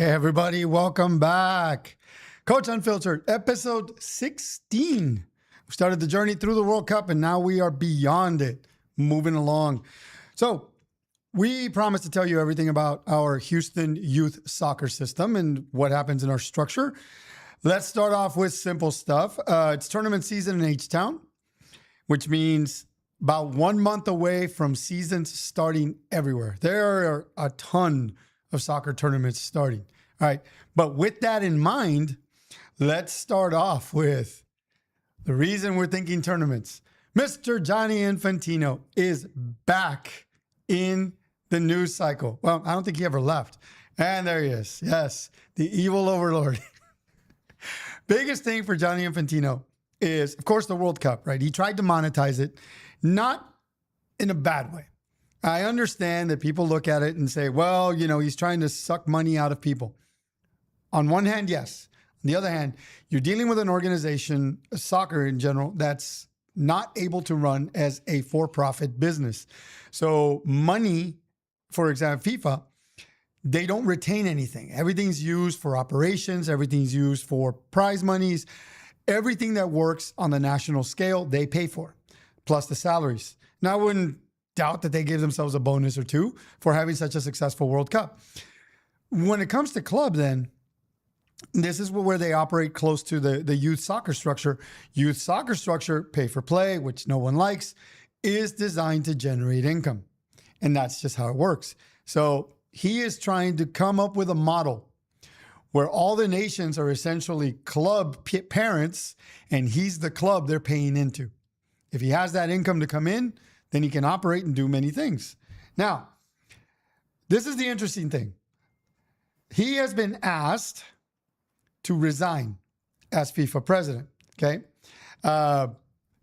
Hey, everybody, welcome back. Coach Unfiltered, episode 16. We started the journey through the World Cup, and now we are beyond it, moving along. So we promised to tell you everything about our Houston youth soccer system and what happens in our structure. Let's start off with simple stuff. It's tournament season in H-Town, which means about 1 month away from seasons starting everywhere. There are a ton of soccer tournaments starting. All right. But with that in mind, let's start off with the reason we're thinking tournaments. Mr. Gianni Infantino is back in the news cycle. Well, I don't think he ever left. And there he is. Yes, the evil overlord. Biggest thing for Gianni Infantino is, of course, the World Cup, right? He tried to monetize it, not in a bad way. I understand that people look at it and say, well, you know, he's trying to suck money out of people. On one hand, yes. On the other hand, you're dealing with an organization, soccer in general, that's not able to run as a for-profit business. So money, for example, FIFA, they don't retain anything. Everything's used for operations. Everything's used for prize monies. Everything that works on the national scale, they pay for, plus the salaries. Now, I wouldn't doubt that they give themselves a bonus or two for having such a successful World Cup. When it comes to club, then, this is where they operate close to the youth soccer structure. Youth soccer structure, pay for play, which no one likes, is designed to generate income. And that's just how it works. So he is trying to come up with a model where all the nations are essentially club parents, and he's the club they're paying into. If he has that income to come in, then he can operate and do many things. Now, this is the interesting thing. He has been asked to resign as FIFA president, okay?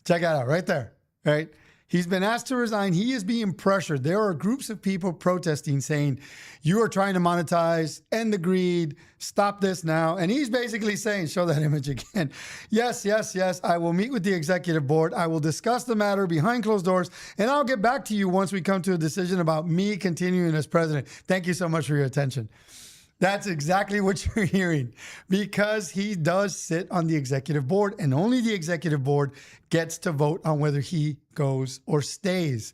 Check that out right there, right? He's been asked to resign. He is being pressured. There are groups of people protesting saying, you are trying to monetize, end the greed, stop this now. And he's basically saying, show that image again. Yes, yes, yes, I will meet with the executive board. I will discuss the matter behind closed doors, and I'll get back to you once we come to a decision about me continuing as president. Thank you so much for your attention. That's exactly what you're hearing, because he does sit on the executive board, and only the executive board gets to vote on whether he goes or stays.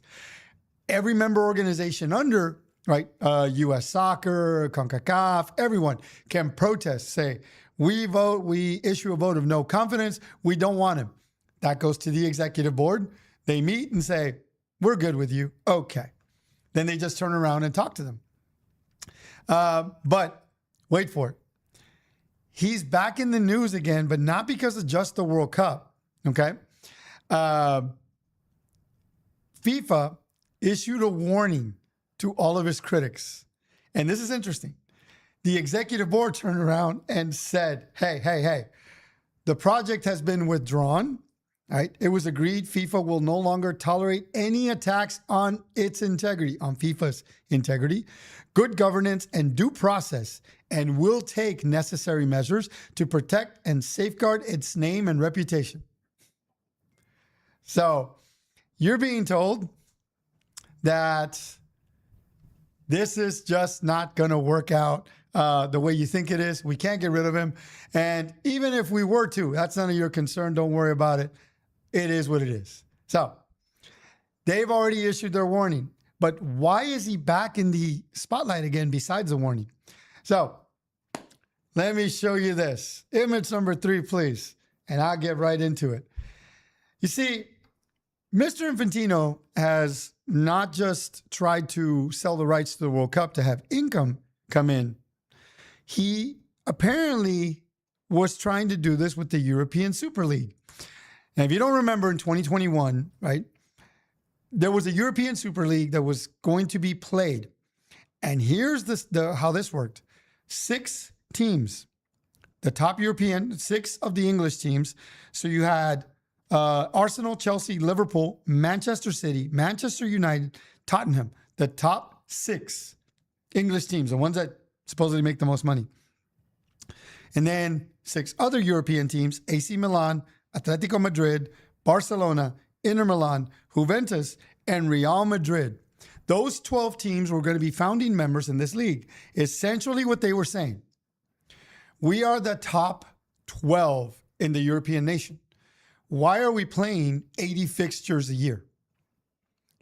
Every member organization under, right, U.S. Soccer, CONCACAF, everyone can protest, say, we vote, we issue a vote of no confidence, we don't want him. That goes to the executive board. They meet and say, we're good with you. Okay. Then they just turn around and talk to them. But wait for it. He's back in the news again, but not because of just the World Cup. Okay. FIFA issued a warning to all of his critics. And this is interesting. The executive board turned around and said, hey, the project has been withdrawn. Right? It was agreed FIFA will no longer tolerate any attacks on its integrity, on FIFA's integrity, good governance, and due process, and will take necessary measures to protect and safeguard its name and reputation. So you're being told that this is just not going to work out the way you think it is. We can't get rid of him. And even if we were to, that's none of your concern. Don't worry about it. It is what it is. So they've already issued their warning. But why is he back in the spotlight again besides the warning? So let me show you this. Image number 3, please. And I'll get right into it. You see, Mr. Infantino has not just tried to sell the rights to the World Cup to have income come in. He apparently was trying to do this with the European Super League. Now, if you don't remember, in 2021, right, there was a European Super League that was going to be played. And here's how this worked. 6 teams, the top European, 6 of the English teams. So you had Arsenal, Chelsea, Liverpool, Manchester City, Manchester United, Tottenham, the top 6 English teams, the ones that supposedly make the most money. And then 6 other European teams, AC Milan, Atletico Madrid, Barcelona, Inter Milan, Juventus, and Real Madrid. Those 12 teams were going to be founding members in this league. Essentially what they were saying, We are the top 12 in the European nation. Why are we playing 80 fixtures a year?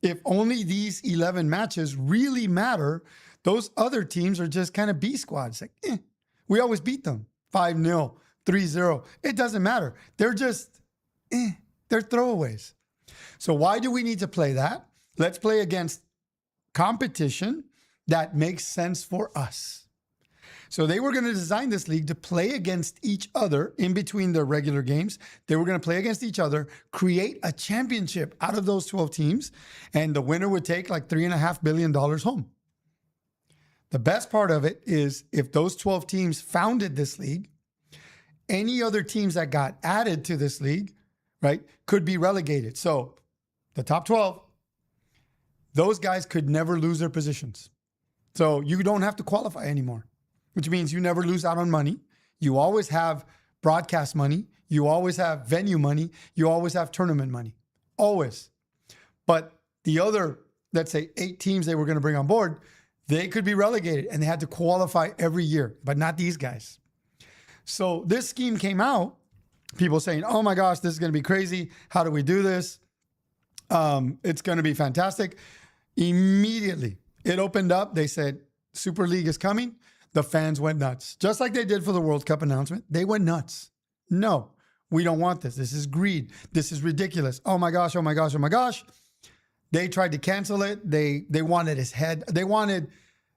If only these 11 matches really matter, those other teams are just kind of B squads. Like, we always beat them 5-0, 3-0. It doesn't matter. They're just, they're throwaways. So why do we need to play that? Let's play against competition that makes sense for us. So they were going to design this league to play against each other in between their regular games. They were going to play against each other, create a championship out of those 12 teams, and the winner would take like $3.5 billion home. The best part of it is if those 12 teams founded this league, any other teams that got added to this league, right, could be relegated. So the top 12, those guys could never lose their positions. So you don't have to qualify anymore, which means you never lose out on money. You always have broadcast money. You always have venue money. You always have tournament money. Always. But the other, let's say 8 teams they were going to bring on board, they could be relegated and they had to qualify every year, but not these guys. So this scheme came out, people saying, oh my gosh, this is going to be crazy. How do we do this? It's going to be fantastic. Immediately it opened up. They said, Super League is coming. The fans went nuts. Just like they did for the World Cup announcement. They went nuts. No, we don't want this. This is greed. This is ridiculous. Oh my gosh, oh my gosh, oh my gosh. They tried to cancel it. They wanted his head. They wanted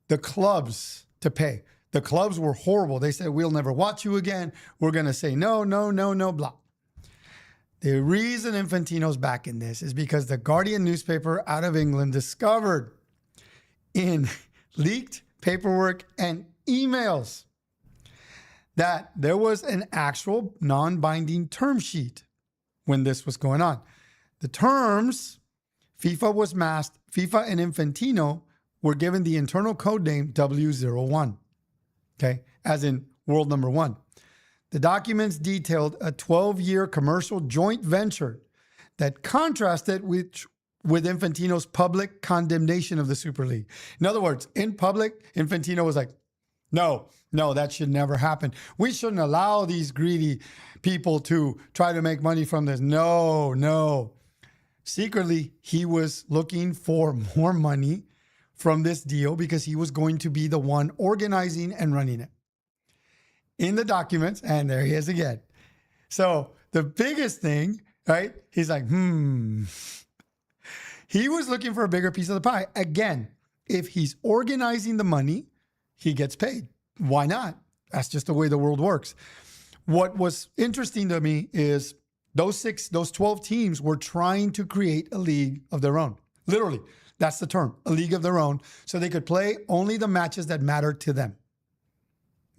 the clubs to pay. The clubs were horrible. They said, we'll never watch you again. We're going to say no, no, no, no, blah. The reason Infantino's back in this is because the Guardian newspaper out of England discovered in leaked paperwork and emails that there was an actual non-binding term sheet when this was going on. The terms, FIFA was masked. FIFA and Infantino were given the internal code name W01, okay, as in world number 1. The documents detailed a 12-year commercial joint venture that contrasted with Infantino's public condemnation of the Super League. In other words, in public, Infantino was like, no, that should never happen. We shouldn't allow these greedy people to try to make money from this. No. Secretly, he was looking for more money from this deal because he was going to be the one organizing and running it. In the documents, and there he is again. So the biggest thing, right? He's like, He was looking for a bigger piece of the pie. Again, if he's organizing the money, he gets paid. Why not? That's just the way the world works. What was interesting to me is those 12 teams were trying to create a league of their own. Literally, that's the term, a league of their own, so they could play only the matches that matter to them.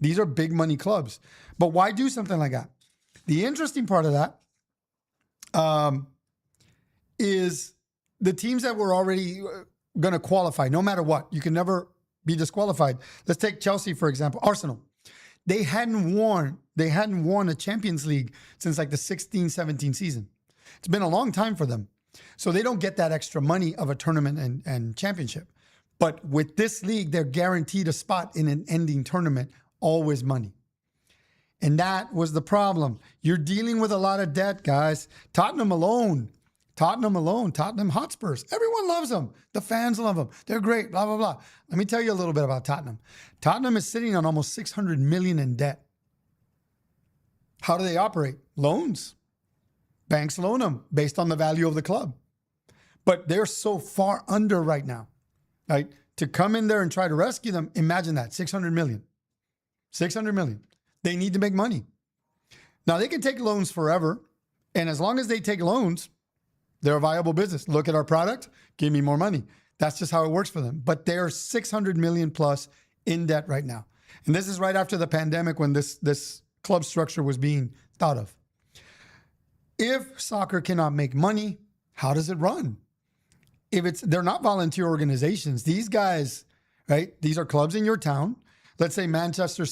These are big money clubs. But why do something like that? The interesting part of that is the teams that were already going to qualify, no matter what. You can never be disqualified. Let's take Chelsea, for example. Arsenal. They hadn't won a Champions League since like the 16-17 season. It's been a long time for them. So they don't get that extra money of a tournament and championship. But with this league, they're guaranteed a spot in an ending tournament, always money. And that was the problem. You're dealing with a lot of debt, guys. Tottenham Hotspurs. Everyone loves them. The fans love them. They're great, blah, blah, blah. Let me tell you a little bit about Tottenham. Tottenham is sitting on almost 600 million in debt. How do they operate? Loans. Banks loan them based on the value of the club. But they're so far under right now, right? To come in there and try to rescue them, imagine that, 600 million. 600 million. They need to make money. Now, they can take loans forever. And as long as they take loans, they're a viable business. Look at our product, give me more money. That's just how it works for them. But they're 600 million plus in debt right now. And this is right after the pandemic when this club structure was being thought of. If soccer cannot make money, how does it run? They're not volunteer organizations. These guys, right? These are clubs in your town. Let's say Manchester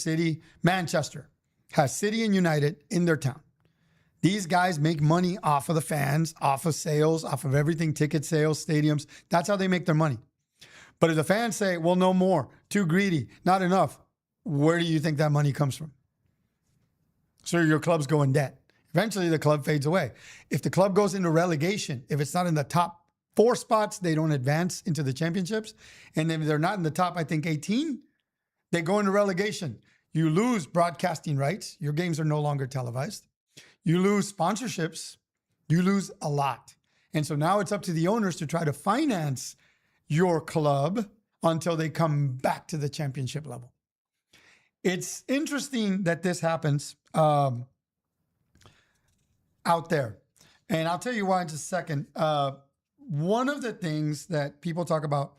has City and United in their town. These guys make money off of the fans, off of sales, off of everything, ticket sales, stadiums. That's how they make their money. But if the fans say, well, no more, too greedy, not enough, where do you think that money comes from? So your clubs go in debt. Eventually the club fades away. If the club goes into relegation, if it's not in the top 4 spots, they don't advance into the championships. And if they're not in the top, I think 18, they go into relegation. You lose broadcasting rights. Your games are no longer televised. You lose sponsorships. You lose a lot. And so now it's up to the owners to try to finance your club until they come back to the championship level. It's interesting that this happens out there. And I'll tell you why in just a second. One of the things that people talk about,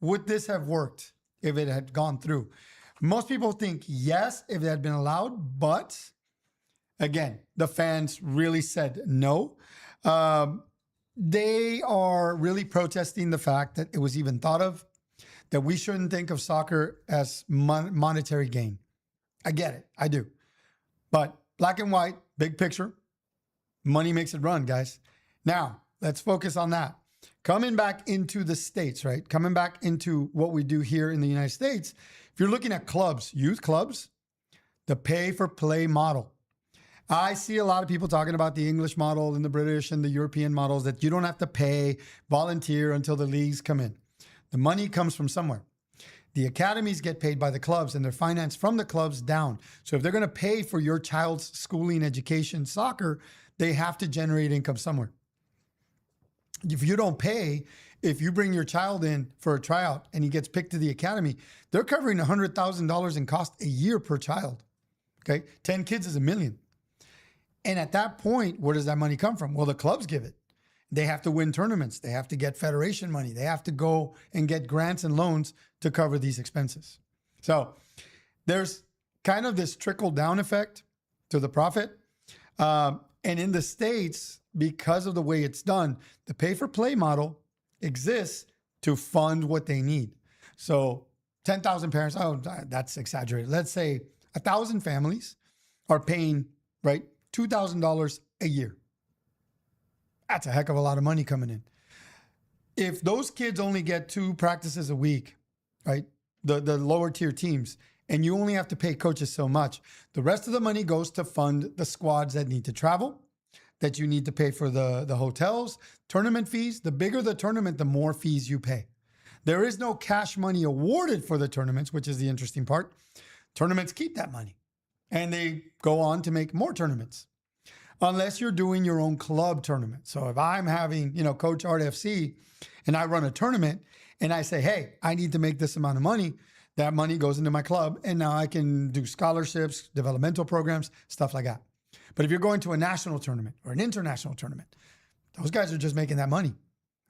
would this have worked if it had gone through? Most people think yes, if it had been allowed, but again, the fans really said no. They are really protesting the fact that it was even thought of, that we shouldn't think of soccer as monetary gain. I get it. I do. But black and white, big picture, money makes it run, guys. Now, let's focus on that. Coming back into the States, right? Coming back into what we do here in the United States, if you're looking at clubs, youth clubs, the pay-for-play model. I see a lot of people talking about the English model and the British and the European models, that you don't have to pay, volunteer until the leagues come in. The money comes from somewhere. The academies get paid by the clubs and they're financed from the clubs down. So if they're going to pay for your child's schooling, education, soccer, they have to generate income somewhere. If you don't pay, if you bring your child in for a tryout and he gets picked to the academy, they're covering $100,000 in cost a year per child. Okay, 10 kids is $1 million. And at that point, where does that money come from? Well, the clubs give it. They have to win tournaments. They have to get federation money. They have to go and get grants and loans to cover these expenses. So there's kind of this trickle down effect to the profit. And in the States, because of the way it's done, the pay for play model exists to fund what they need. So 10,000 parents, oh, that's exaggerated. Let's say 1,000 families are paying, right, $2,000 a year. That's a heck of a lot of money coming in. If those kids only get 2 practices a week, right, the lower tier teams, and you only have to pay coaches so much, the rest of the money goes to fund the squads that need to travel, that you need to pay for the hotels, tournament fees. The bigger the tournament, the more fees you pay. There is no cash money awarded for the tournaments, which is the interesting part. Tournaments keep that money and they go on to make more tournaments, unless you're doing your own club tournament. So if I'm having, Coach Art FC and I run a tournament and I say, hey, I need to make this amount of money, that money goes into my club and now I can do scholarships, developmental programs, stuff like that. But if you're going to a national tournament or an international tournament, those guys are just making that money.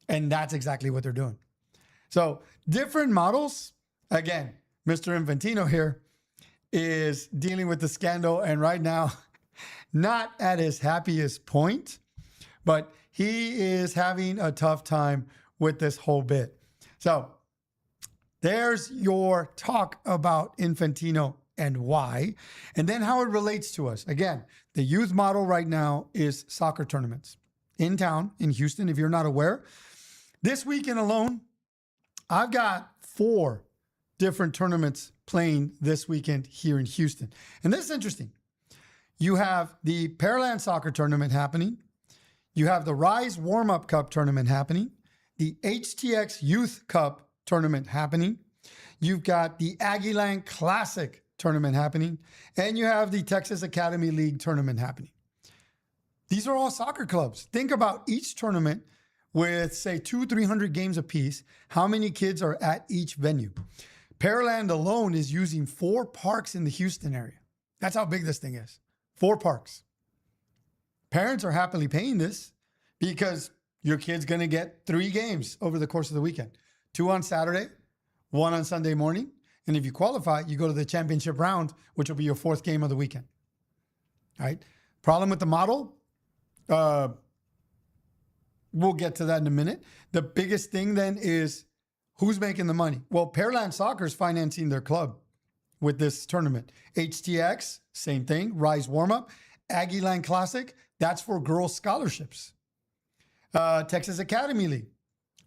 And that's exactly what they're doing. So different models. Again, Mr. Infantino here is dealing with the scandal and right now, not at his happiest point, but he is having a tough time with this whole bit. So there's your talk about Infantino and why, and then how it relates to us. Again, the youth model right now is soccer tournaments in town in Houston. If you're not aware, this weekend alone, I've got 4 different tournaments playing this weekend here in Houston. And this is interesting. You have the Pearland Soccer Tournament happening. You have the Rise Warm-Up Cup Tournament happening. The HTX Youth Cup Tournament happening. You've got the Aguilan Classic Tournament happening. And you have the Texas Academy League Tournament happening. These are all soccer clubs. Think about each tournament with, say, 200-300 games apiece. How many kids are at each venue? Pearland alone is using 4 parks in the Houston area. That's how big this thing is. 4 parks. Parents are happily paying this because your kid's going to get 3 games over the course of the weekend. 2 on Saturday, 1 on Sunday morning. And if you qualify, you go to the championship round, which will be your 4th game of the weekend. All right. Problem with the model? We'll get to that in a minute. The biggest thing then is who's making the money? Well, Pearland Soccer is financing their club with this tournament. HTX, same thing. Rise Warm-Up. Aguilan Classic, that's for girls' scholarships. Texas Academy League,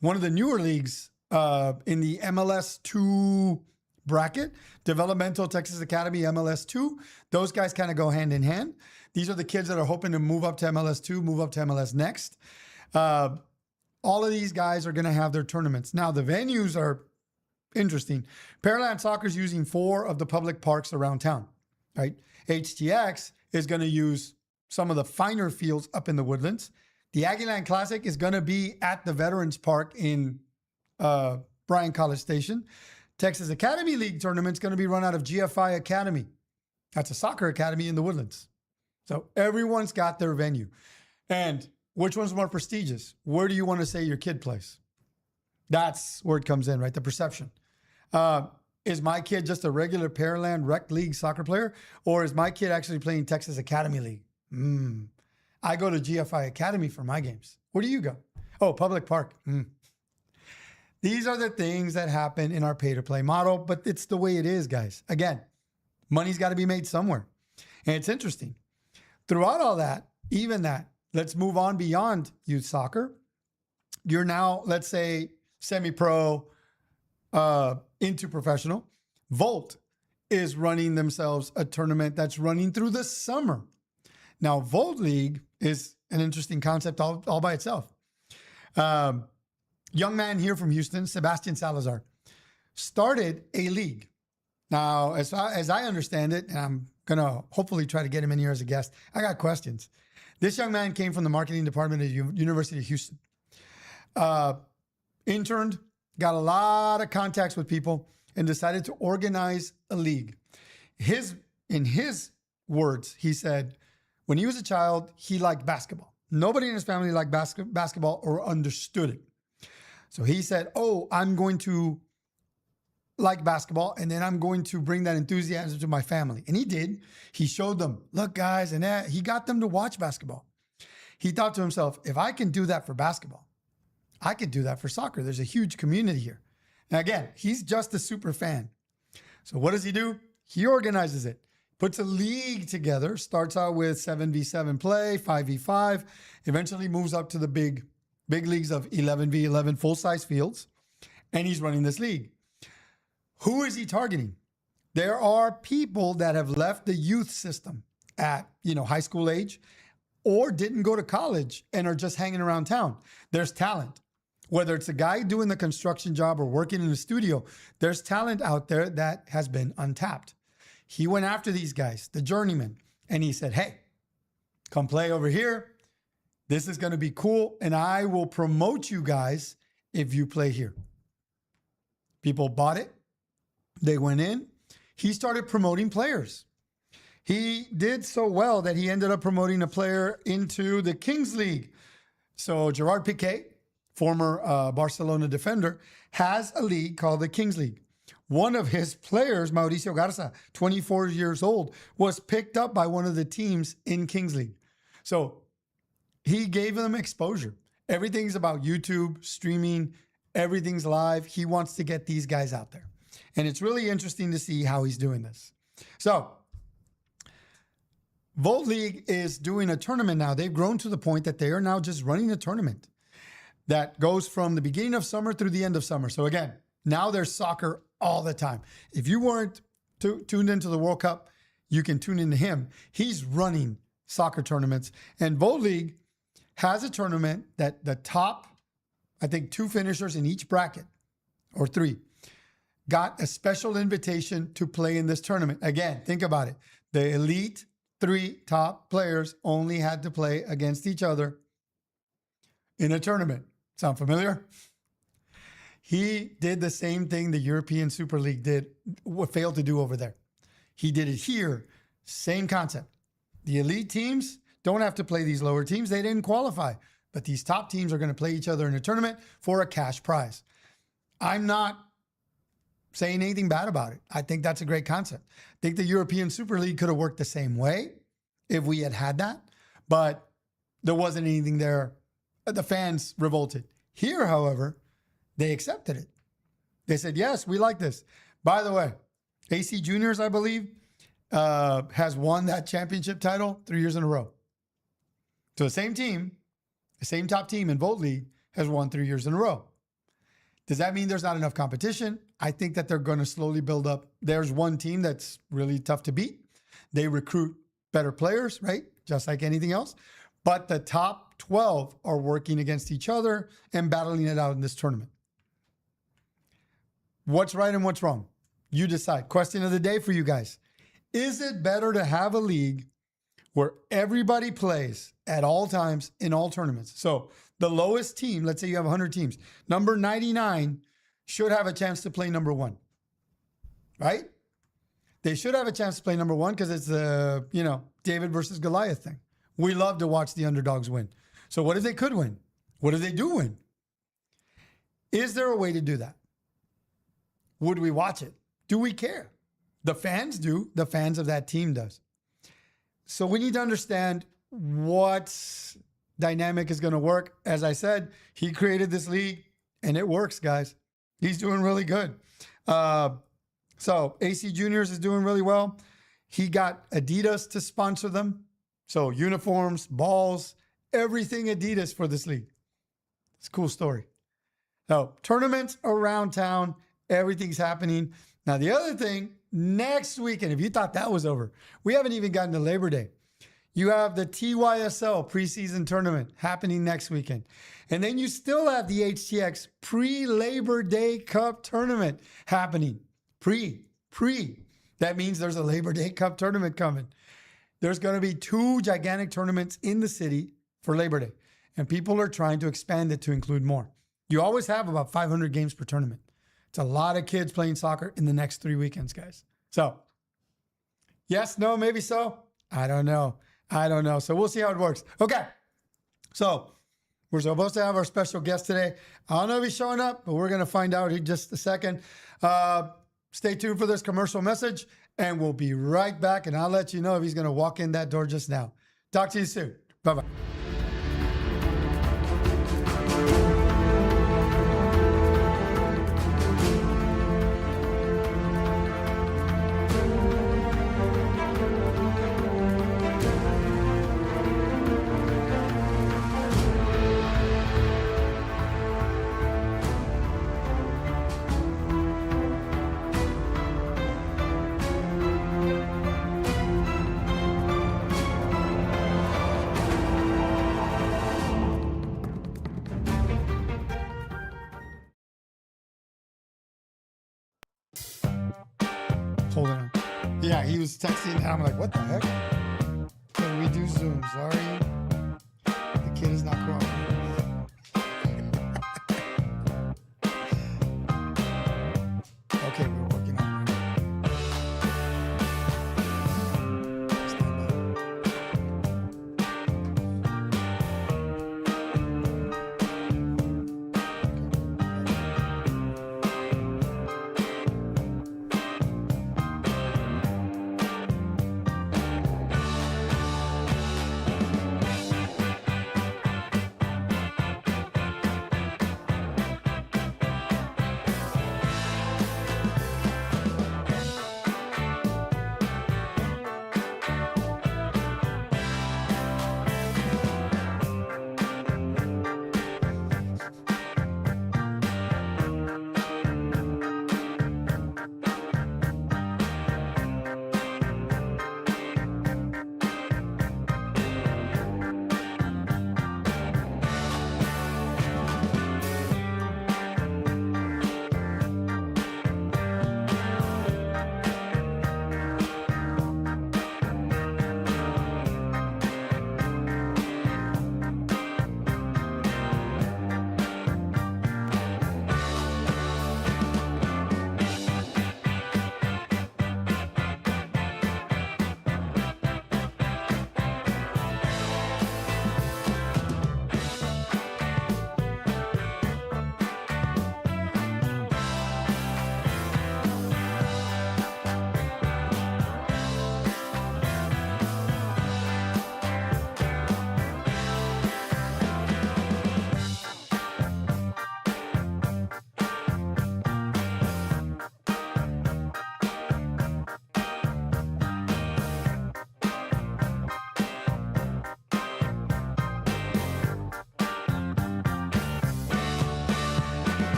one of the newer leagues in the MLS 2 bracket. Developmental, Texas Academy, MLS2. Those guys kind of go hand in hand. These are the kids that are hoping to move up to MLS2, move up to MLS Next. All of these guys are going to have their tournaments. Now, the venues are interesting. Pearland Soccer is using 4 of the public parks around town, right? HTX is going to use some of the finer fields up in the Woodlands. The Aggieland Classic is going to be at the Veterans Park in Bryan College Station. Texas Academy League tournament is going to be run out of GFI Academy. That's a soccer academy in the Woodlands. So everyone's got their venue. And which one's more prestigious? Where do you want to say your kid plays? That's where it comes in, right? The perception. Is my kid just a regular Pearland Rec League soccer player? Or is my kid actually playing Texas Academy League? I go to GFI Academy for my games. Where do you go? Oh, public park. These are the things that happen in our pay-to-play model, but it's the way it is, guys. Again, money's got to be made somewhere. And it's interesting. Throughout all that, even that, let's move on beyond youth soccer. You're now, let's say, semi-pro into professional. Volt is running themselves a tournament that's running through the summer. Now, Volt League is an interesting concept all by itself. Young man here from Houston, Sebastian Salazar, started a league. Now, as I understand it, and I'm going to hopefully try to get him in here as a guest, I got questions. This young man came from the marketing department at University of Houston. Interned, got a lot of contacts with people, and decided to organize a league. In his words, he said, when he was a child, he liked basketball. Nobody in his family liked basketball or understood it. So he said, oh, I'm going to like basketball, and then I'm going to bring that enthusiasm to my family. And he did. He showed them, look, guys, and he got them to watch basketball. He thought to himself, if I can do that for basketball, I could do that for soccer. There's a huge community here. And again, he's just a super fan. So what does he do? He organizes it, puts a league together, starts out with 7v7 play, 5v5, eventually moves up to the big leagues of 11v11 full-size fields, and he's running this league. Who is he targeting? There are people that have left the youth system at, high school age or didn't go to college and are just hanging around town. There's talent. Whether it's a guy doing the construction job or working in the studio, there's talent out there that has been untapped. He went after these guys, the journeymen, and he said, hey, come play over here. This is going to be cool, and I will promote you guys if you play here. People bought it. They went in. He started promoting players. He did so well that he ended up promoting a player into the Kings League. So Gerard Piqué, former Barcelona defender, has a league called the Kings League. One of his players, Mauricio Garza, 24 years old, was picked up by one of the teams in Kings League. So he gave them exposure. Everything's about YouTube, streaming, everything's live. He wants to get these guys out there. And it's really interesting to see how he's doing this. So Volt League is doing a tournament now. They've grown to the point that they are now just running a tournament that goes from the beginning of summer through the end of summer. So again, now there's soccer all the time. If you weren't tuned into the World Cup, you can tune into him. He's running soccer tournaments. And Volt League has a tournament that the top, I think, 2 finishers in each bracket, or 3, got a special invitation to play in this tournament. Again, think about it. The elite 3 top players only had to play against each other in a tournament. Sound familiar? He did the same thing the European Super League failed to do over there. He did it here. Same concept. The elite teams don't have to play these lower teams. They didn't qualify. But these top teams are going to play each other in a tournament for a cash prize. I'm not saying anything bad about it. I think that's a great concept. I think the European Super League could have worked the same way if we had that. But there wasn't anything there. The fans revolted. Here, however, they accepted it. They said, yes, we like this. By the way, AC Juniors, I believe, has won that championship title 3 years in a row. So the same team, the same top team in Volt League has won 3 years in a row. Does that mean there's not enough competition? I think that they're going to slowly build up. There's one team that's really tough to beat. They recruit better players, right? Just like anything else. But the top 12 are working against each other and battling it out in this tournament. What's right and what's wrong? You decide. Question of the day for you guys. Is it better to have a league where everybody plays at all times in all tournaments? So the lowest team, let's say you have 100 teams, number 99 should have a chance to play number 1, right? They should have a chance to play number 1 because it's the, David versus Goliath thing. We love to watch the underdogs win. So what if they could win? What if they do win? Is there a way to do that? Would we watch it? Do we care? The fans do. The fans of that team does. So we need to understand what dynamic is going to work. As I said, he created this league and it works, guys. He's doing really good. So AC Juniors is doing really well. He got Adidas to sponsor them. So uniforms, balls, everything Adidas for this league. It's a cool story. So tournaments around town, everything's happening. Now, the other thing, next weekend, if you thought that was over, we haven't even gotten to Labor Day. You have the TYSL preseason tournament happening next weekend. And then you still have the HTX pre-Labor Day Cup tournament happening. Pre. That means there's a Labor Day Cup tournament coming. There's going to be 2 gigantic tournaments in the city for Labor Day. And people are trying to expand it to include more. You always have about 500 games per tournament. It's a lot of kids playing soccer in the next 3 weekends, guys. So, yes, no, maybe so. I don't know. So we'll see how it works. Okay. So we're supposed to have our special guest today. I don't know if he's showing up, but we're going to find out in just a second. Stay tuned for this commercial message, and we'll be right back. And I'll let you know if he's going to walk in that door just now. Talk to you soon. Bye-bye. Hold on. Yeah, he was texting, and I'm like, what the heck? Can we do Zoom? Sorry. The kid is not cooperating. Okay, we're working on it. Stand by.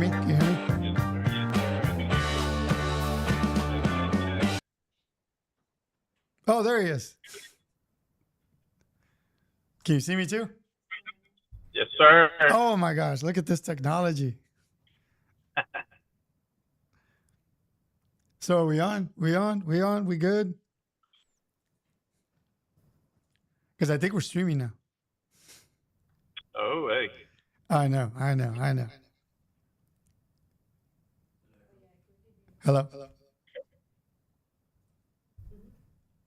me? Can you hear me? Oh, there he is. Can you see me too? Yes, sir. Oh my gosh, look at this technology. So are we on? We good? Because I think we're streaming now. Oh, hey. I know. Hello?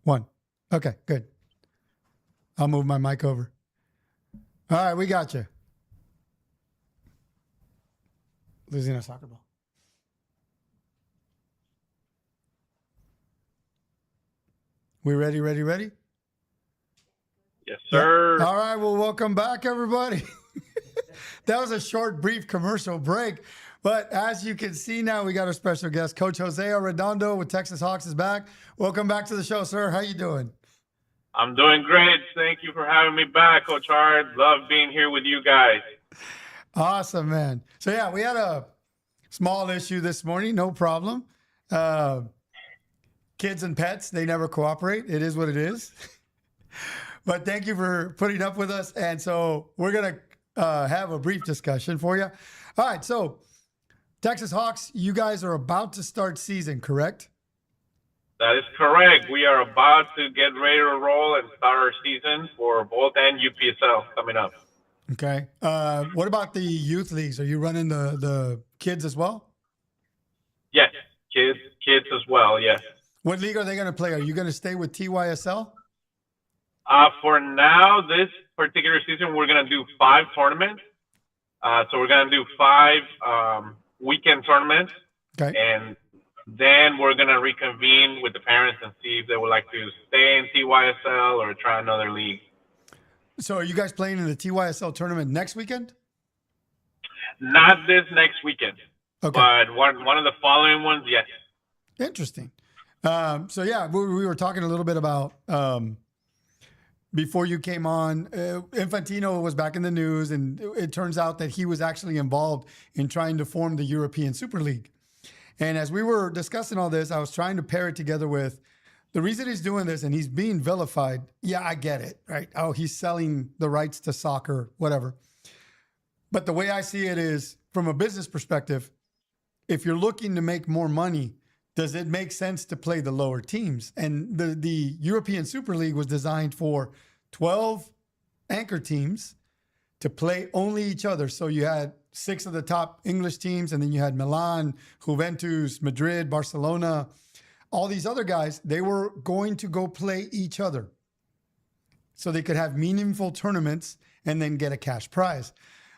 1. Okay, good. I'll move my mic over. All right, we got you. Losing a soccer ball. We ready? Yes, sir. Yeah. All right, well, welcome back, everybody. That was a short, brief commercial break. But as you can see now, we got our special guest, Coach Jose Arredondo with Texas Hawks is back. Welcome back to the show, sir. How you doing? I'm doing great. Thank you for having me back, Coach Hard. Love being here with you guys. Awesome, man. So, yeah, we had a small issue this morning. No problem. Kids and pets, they never cooperate. It is what it is. But thank you for putting up with us. And so we're going to have a brief discussion for you. All right, so Texas Hawks, you guys are about to start season, correct? That is correct. We are about to get ready to roll and start our season for both and UPSL coming up. Okay. What about the youth leagues? Are you running the kids as well? Yes, kids as well, yes. What league are they going to play? Are you going to stay with TYSL? For now, this particular season, we're going to do 5 tournaments. So we're going to do 5 weekend tournaments. Okay. And then we're going to reconvene with the parents and see if they would like to stay in TYSL or try another league. So are you guys playing in the TYSL tournament next weekend? Not this next weekend. Okay. But one of the following ones, yes. Interesting. So, yeah, we were talking a little bit about before you came on, Infantino was back in the news, and it turns out that he was actually involved in trying to form the European Super League. And as we were discussing all this, I was trying to pair it together with the reason he's doing this, and he's being vilified. Yeah, I get it, right? Oh, he's selling the rights to soccer, whatever. But the way I see it is, from a business perspective, if you're looking to make more money, does it make sense to play the lower teams? And the European Super League was designed for 12 anchor teams to play only each other. So you had 6 of the top English teams, and then you had Milan, Juventus, Madrid, Barcelona, all these other guys. They were going to go play each other so they could have meaningful tournaments and then get a cash prize.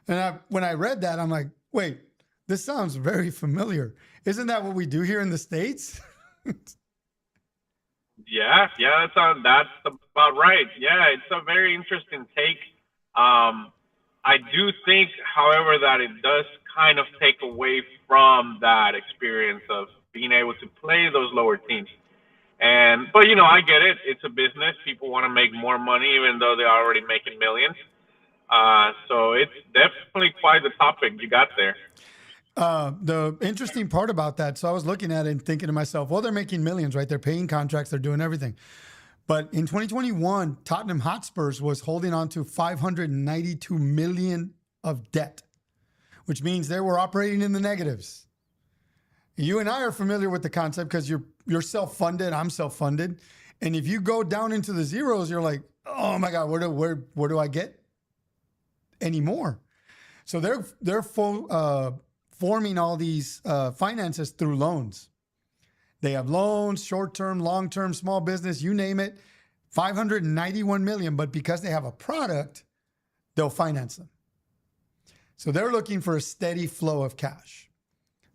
And when I read that, I'm like, wait, this sounds very familiar. Isn't that what we do here in the States? Yeah, that's about right. Yeah, it's a very interesting take. I do think, however, that it does kind of take away from that experience of being able to play those lower teams. But I get it. It's a business. People want to make more money, even though they're already making millions. So it's definitely quite the topic you got there. The interesting part about that, so I was looking at it and thinking to myself, well, they're making millions, right? They're paying contracts, they're doing everything. But in 2021, Tottenham Hotspurs was holding on to $592 million of debt, which means they were operating in the negatives. You and I are familiar with the concept because you're self-funded, I'm self-funded. And if you go down into the zeros, you're like, oh my God, where do I get any more? So they're forming all these finances through loans. They have loans, short-term, long-term, small business, you name it, $591 million. But because they have a product, they'll finance them. So they're looking for a steady flow of cash.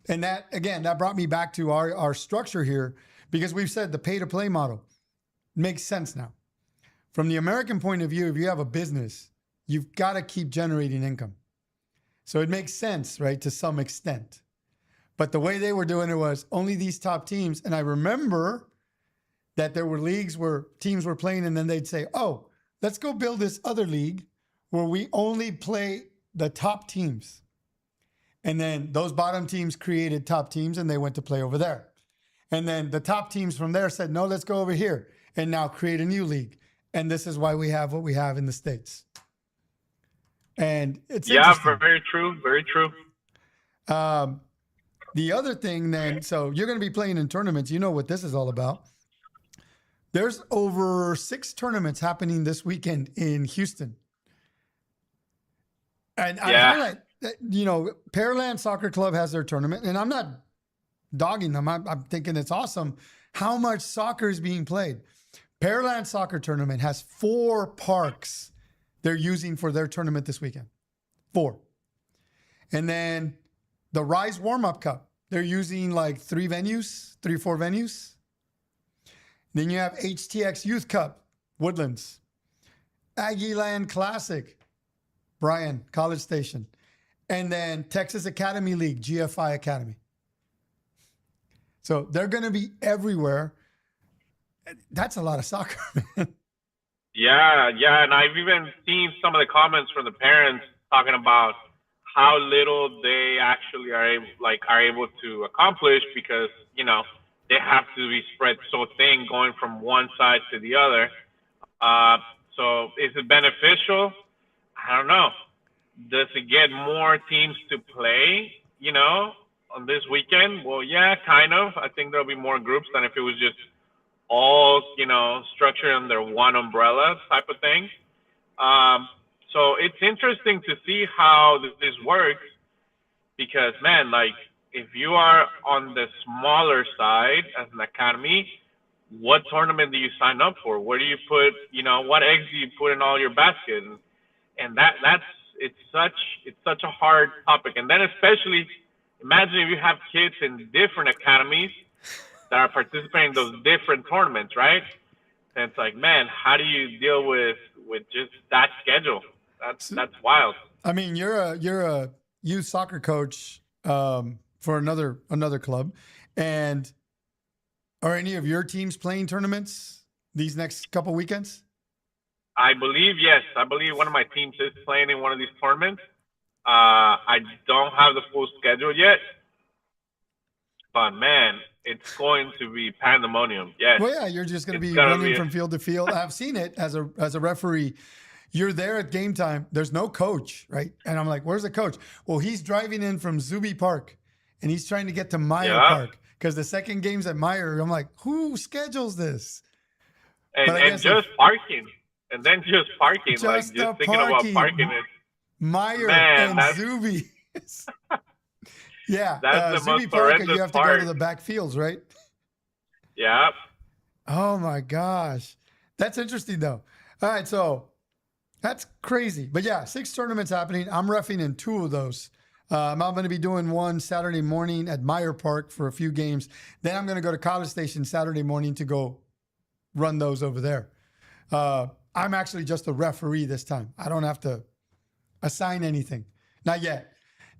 And that, again, that brought me back to our structure here, because we've said the pay-to-play model makes sense now. From the American point of view, if you have a business, you've got to keep generating income. So it makes sense, right, to some extent. But the way they were doing it was only these top teams. And I remember that there were leagues where teams were playing, and then they'd say, oh, let's go build this other league where we only play the top teams. And then those bottom teams created top teams and they went to play over there. And then the top teams from there said, no, let's go over here and now create a new league. And this is why we have what we have in the States. And it's interesting. Very true. Very true. The other thing then, so you're going to be playing in tournaments. You know what this is all about. There's over 6 tournaments happening this weekend in Houston. And I highlight, you know, Pearland Soccer Club has their tournament, and I'm not dogging them. I'm thinking it's awesome how much soccer is being played. Pearland Soccer Tournament has 4 parks they're using for their tournament this weekend. 4. And then the Rise Warm-Up Cup, they're using like 3 or 4 venues. Then you have HTX Youth Cup, Woodlands. Aggieland Classic, Bryan, College Station. And then Texas Academy League, GFI Academy. So they're going to be everywhere. That's a lot of soccer, man. Yeah. And I've even seen some of the comments from the parents talking about how little they actually are able to accomplish because, you know, they have to be spread so thin going from one side to the other. So is it beneficial? I don't know. Does it get more teams to play, you know, on this weekend? Well, yeah, kind of. I think there'll be more groups than if it was just all, you know, structured under one umbrella type of thing. So it's interesting to see how this works because, man, like, if you are on the smaller side as an academy, what tournament do you sign up for? Where do you put, you know, what eggs do you put in all your baskets? And it's such a hard topic. And then especially, imagine if you have kids in different academies that are participating in those different tournaments, right? And it's like, man, how do you deal with just that schedule? That's wild. I mean, you're a youth soccer coach for another club, and are any of your teams playing tournaments these next couple weekends? I believe yes. I believe one of my teams is playing in one of these tournaments. I don't have the full schedule yet, but man, it's going to be pandemonium. Yes. Well, yeah, you're just going to be running from field to field. I've seen it as a referee. You're there at game time. There's no coach, right? And I'm like, where's the coach? Well, he's driving in from Zuby Park, and he's trying to get to Meyer Park because the second game's at Meyer. I'm like, who schedules this? And just parking. And then just parking. Just thinking about parking it. Meyer and Zuby. Yeah. That's the Zuby most Park, horrendous you have to part. go to the back fields, right? Yeah. Oh, my gosh. That's interesting, though. All right, so that's crazy. But, yeah, 6 tournaments happening. I'm reffing in 2 of those. I'm going to be doing one Saturday morning at Meyer Park for a few games. Then I'm going to go to College Station Saturday morning to go run those over there. I'm actually just a referee this time. I don't have to assign anything. Not yet.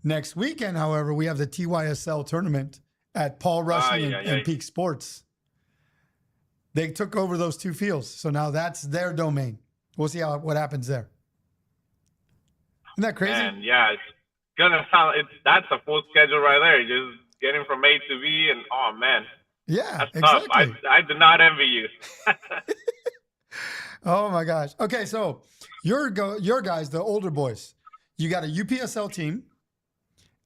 Next weekend, however, we have the TYSL tournament at Paul Rushing and Peak Sports. They took over those 2 fields, so now that's their domain. We'll see what happens there. Isn't that crazy? Man, yeah, it's gonna sound. That's a full schedule right there. Just getting from A to B, and oh man, yeah, that's exactly. tough. I do not envy you. Oh my gosh. Okay, so your guys, the older boys, you got a UPSL team,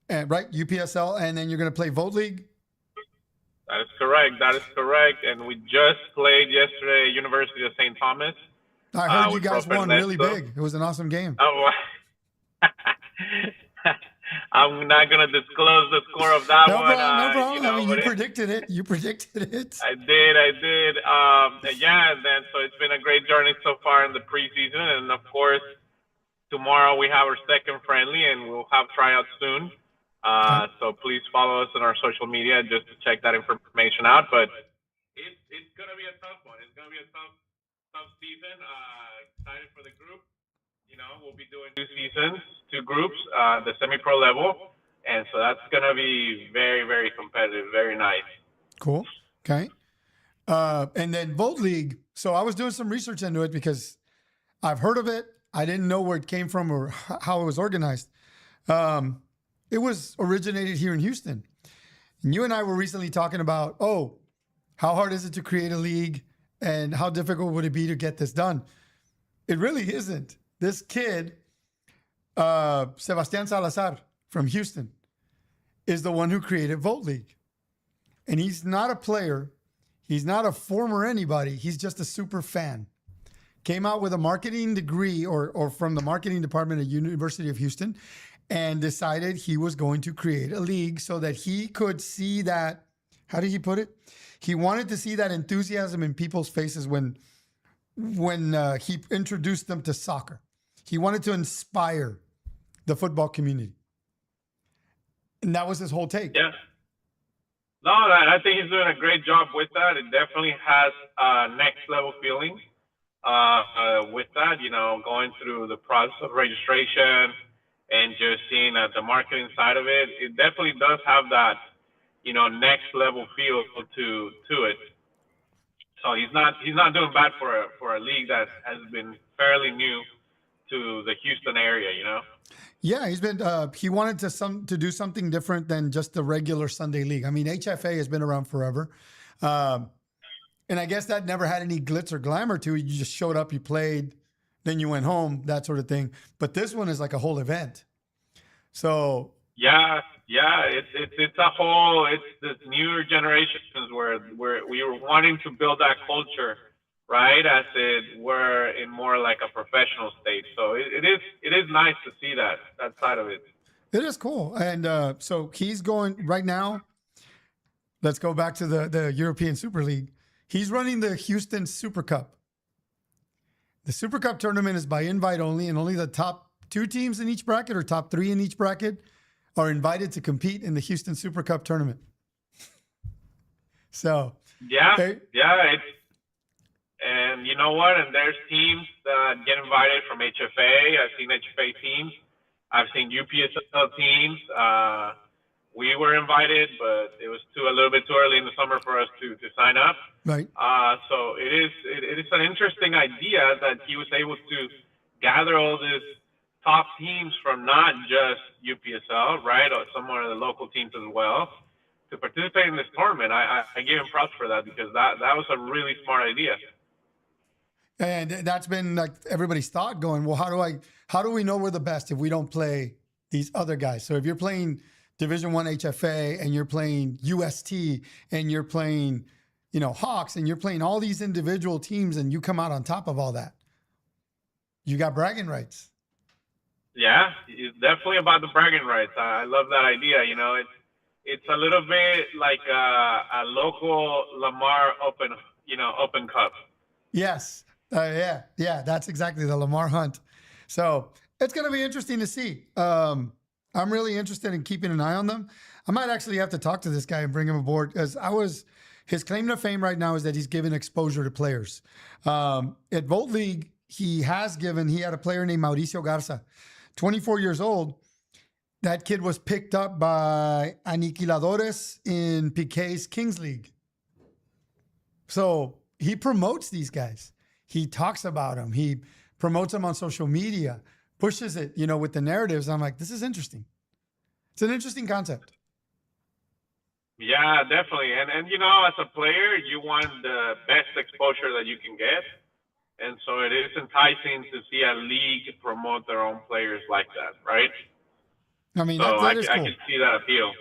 and right, UPSL, and then you're going to play Vote League. That is correct. And we just played yesterday, University of St. Thomas. I heard you guys won really big. It was an awesome game. Oh, I'm not going to disclose the score of that one. No problem. You know, I mean, you predicted it. I did. Yeah, and then so it's been a great journey so far in the preseason. And, of course, tomorrow we have our second friendly, and we'll have tryouts soon. So please follow us on our social media just to check that information out. But it's going to be a tough one. It's going to be a tough season. Excited for the group. You know, we'll be doing 2 seasons, 2 groups, the semi-pro level. And so that's going to be very, very competitive, very nice. Cool. Okay. And then Vote League. So I was doing some research into it because I've heard of it. I didn't know where it came from or how it was organized. it was originated here in Houston. And you and I were recently talking about, how hard is it to create a league and how difficult would it be to get this done? It really isn't. This kid, Sebastian Salazar from Houston, is the one who created Vote League. And he's not a player. He's not a former anybody. He's just a super fan. Came out with a marketing degree or from the marketing department at University of Houston and decided he was going to create a league so that he could see that, how did he put it? He wanted to see that enthusiasm in people's faces when he introduced them to soccer. He wanted to inspire the football community. And that was his whole take. Yeah. No, I think he's doing a great job with that. It definitely has next level feeling with that, going through the process of registration and just seeing the marketing side of it. It definitely does have that, next level feel to it. So he's not doing bad for a league that has been fairly new to the Houston area, Yeah, he's been. He wanted to do something different than just the regular Sunday league. I mean, HFA has been around forever, and I guess that never had any glitz or glamour to it. You just showed up, you played, then you went home, that sort of thing. But this one is like a whole event. So yeah, it's a whole. It's this newer generations where we were wanting to build that culture, right? As it were in more like a professional state. So it is nice to see that side of it. It is cool. And so he's going right now. Let's go back to the European Super League. He's running the Houston Super Cup. The Super Cup tournament is by invite only, and only the top 2 teams in each bracket or top 3 in each bracket are invited to compete in the Houston Super Cup tournament. So and you know what? And there's teams that get invited from HFA. I've seen HFA teams. I've seen UPSL teams. We were invited, but it was a little bit too early in the summer for us to sign up. Right. So it is an interesting idea that he was able to gather all these top teams from not just UPSL, right, or some of the local teams as well, to participate in this tournament. I give him props for that because that was a really smart idea. And that's been like everybody's thought going, well, how do we know we're the best if we don't play these other guys? So if you're playing Division I HFA and you're playing UST and you're playing, Hawks and you're playing all these individual teams and you come out on top of all that, you got bragging rights. Yeah, it's definitely about the bragging rights. I love that idea. It's a little bit like a local Lamar Open Cup. Yes. Yeah, that's exactly the Lamar Hunt. So it's going to be interesting to see. I'm really interested in keeping an eye on them. I might actually have to talk to this guy and bring him aboard because his claim to fame right now is that he's given exposure to players. At Vote League, he had a player named Mauricio Garza, 24 years old. That kid was picked up by Aniquiladores in Piquet's Kings League. So he promotes these guys. He talks about them. He promotes them on social media, pushes it, with the narratives. I'm like, this is interesting. It's an interesting concept. Yeah, definitely. And as a player, you want the best exposure that you can get. And so it is enticing to see a league promote their own players like that, right? I mean, so that is cool. I can see that appeal.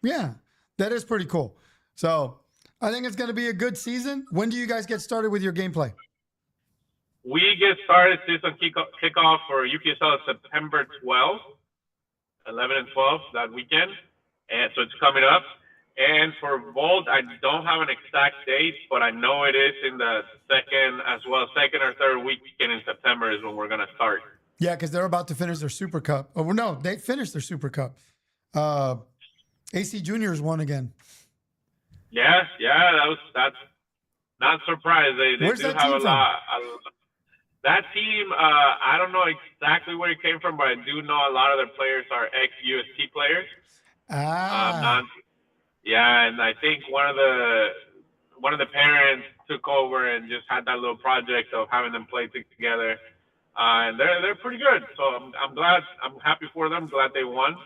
Yeah, that is pretty cool. So I think it's going to be a good season. When do you guys get started with your gameplay? We get started season kickoff for UPSL September 12th, 11 and 12 that weekend. And so it's coming up. And for Volt, I don't have an exact date, but I know it is in the second or third weekend in September is when we're going to start. Yeah, because they're about to finish their Super Cup. Oh, no, they finished their Super Cup. AC Juniors won again. Yeah, that's not surprised. They Where's do that have team a from? lot. That team, I don't know exactly where it came from, but I do know a lot of their players are ex-UST players. Yeah, and I think one of the parents took over and just had that little project of having them play together, and they're pretty good. So I'm glad, I'm happy for them. Glad they won.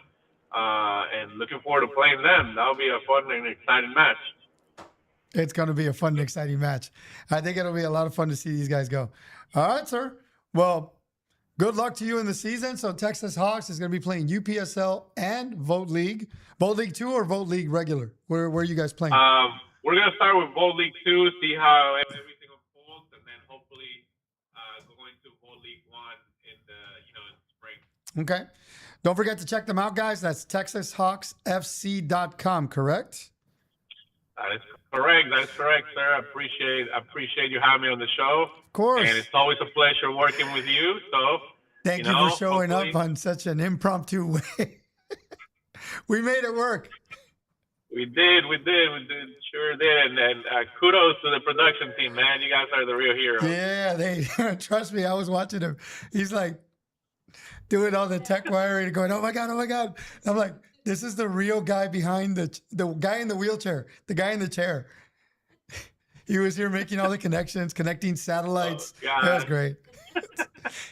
and looking forward to playing them. That'll be a fun and exciting match. It's going to be a fun and exciting match. I think it'll be a lot of fun to see these guys go. All right, sir. Well, good luck to you in the season. So Texas Hawks is going to be playing UPSL and Vote League. Vote League 2 or Vote League regular? Where are you guys playing? We're going to start with Vote League 2, see how everything unfolds, and then hopefully going to Vote League 1 in in spring. Okay. Don't forget to check them out, guys. That's TexasHawksFC.com, correct? That is correct. That is correct, sir. I appreciate you having me on the show. Of course. And it's always a pleasure working with you. So thank you for showing up on such an impromptu way. We made it work. We did, sure did. And kudos to the production team, man. You guys are the real heroes. Yeah, they trust me. I was watching him. He's like doing all the tech wiring and going, oh my God. I'm like, this is the real guy behind the guy in the wheelchair, the guy in the chair. He was here making all the connections, connecting satellites. Oh, that was great.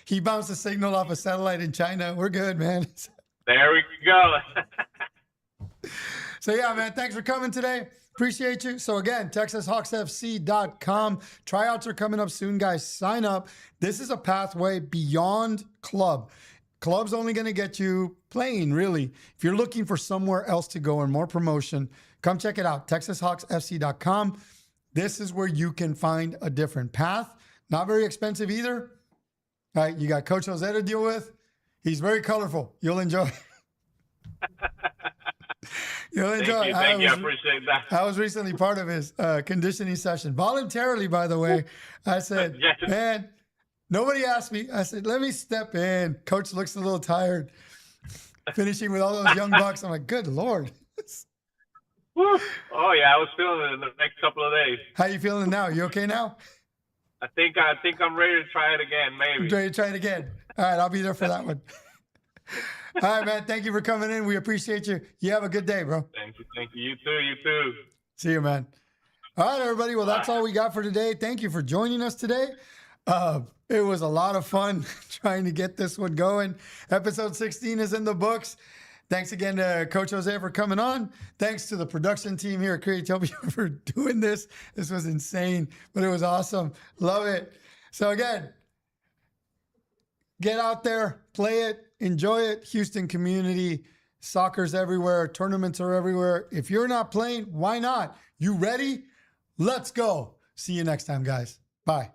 He bounced a signal off a satellite in China. We're good, man. There we go. So yeah, man, thanks for coming today. Appreciate you. So again, TexasHawksFC.com. Tryouts are coming up soon, guys. Sign up. This is a pathway beyond club. Club's only going to get you playing, really. If you're looking for somewhere else to go and more promotion, come check it out, TexasHawksFC.com. This is where you can find a different path. Not very expensive either. All right, you got Coach Jose to deal with. He's very colorful. You'll enjoy. You'll enjoy. Thank you. I appreciate that. I was recently part of his conditioning session, voluntarily, by the way. I said, yes. Man, nobody asked me. I said, let me step in. Coach looks a little tired. Finishing with all those young bucks. I'm like, good Lord. Woo. Oh, yeah, I was feeling it in the next couple of days. How you feeling now? You okay now? I think I'm ready to try it again, maybe. Ready to try it again. All right, I'll be there for that one. All right, man. Thank you for coming in. We appreciate you. You have a good day, bro. Thank you. You too. See you, man. All right, everybody. Well, that's all we got for today. Thank you for joining us today. It was a lot of fun trying to get this one going. Episode 16 is in the books. Thanks again to Coach Jose for coming on. Thanks to the production team here at Creatopia for doing this. This was insane, but it was awesome. Love it. So again, get out there, play it, enjoy it. Houston community, soccer's everywhere, tournaments are everywhere. If you're not playing, why not? You ready? Let's go. See you next time, guys. Bye.